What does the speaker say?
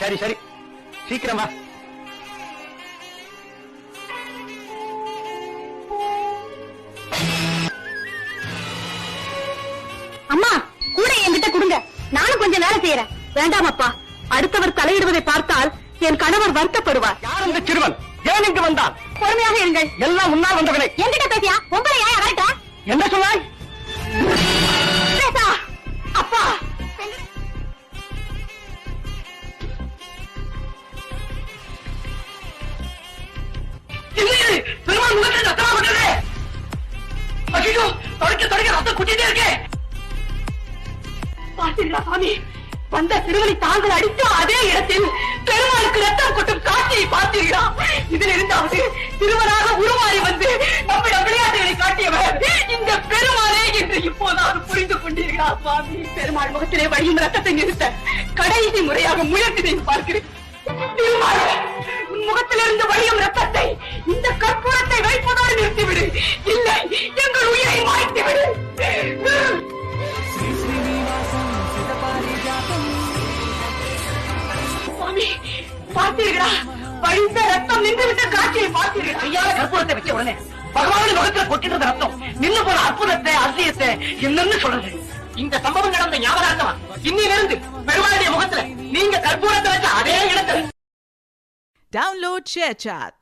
சரி சரி சீக்கிரமா. அம்மா கூட என்கிட்ட கொடுங்க, நானும் கொஞ்சம் வேலை செய்யறேன். வேண்டாம் அப்பா, அடுத்தவர் தலையிடுவதை பார்த்தால் என் கணவர் வருத்தப்படுவார். யார் இந்த சிறுவன்? ஏன் இங்கு வந்தான்? பொறுமையாக இருங்கள். எல்லாம் முன்னால் வந்தவனை. என்கிட்ட பேசியா? உங்களை யார் வரட்ட? என்ன சொன்னாய்? பேசா அப்பா. பெருமாள் முகத்தில் ரத்தமா கொண்டது. ஐயோ, தொடக்க ரத்தம் குட்டிட்டே இருக்கே. பார்த்தீர்களா சாமி, வந்த சிறுவனை தாங்கள் அடித்த அதே இடத்தில் பெருமாளுக்கு ரத்தம் கொட்டும் காட்சியை பார்த்தீர்களா? இதில் இருந்தாவது சிறுவனாக உருமாறி வந்து நம்மிடம் விளையாட்டுகளை காட்டியவர் இந்த பெருமாளே என்று இப்போதாவது புரிந்து கொண்டீர்களா சுவாமி? பெருமாள் முகத்திலே வழியும் ரத்தத்தை நிறுத்த கடைசி முறையாக முயற்சி செய்து பார்க்கிறேன். பெருமாள், உன் முகத்திலிருந்து வழியும் ரத்தத்தை இந்த கற்பூரத்தை வைப்பதோடு நிறுத்திவிடு, இல்லை எங்கள் உயிரை மாய்த்துவிடு. பார்த்தீர்களா? வழிந்த ரத்தம் நின்றுவிட்ட காட்சியை பார்த்தீர்களா? ஐயால கற்பூரத்தை வச்ச உடனே பகவானின் முகத்துல கொட்டிருந்த ரத்தம் நின்று போன அற்புதத்தை அதிசயத்தை என்னன்னு சொல்றது? இந்த சம்பவம் நடந்த ஞாபகார்த்தமா இன்னிலிருந்து பெருமாளுடைய முகத்துல நீங்க கற்பூரத்தை வச்ச அதே இடத்துல. Download ShareChat.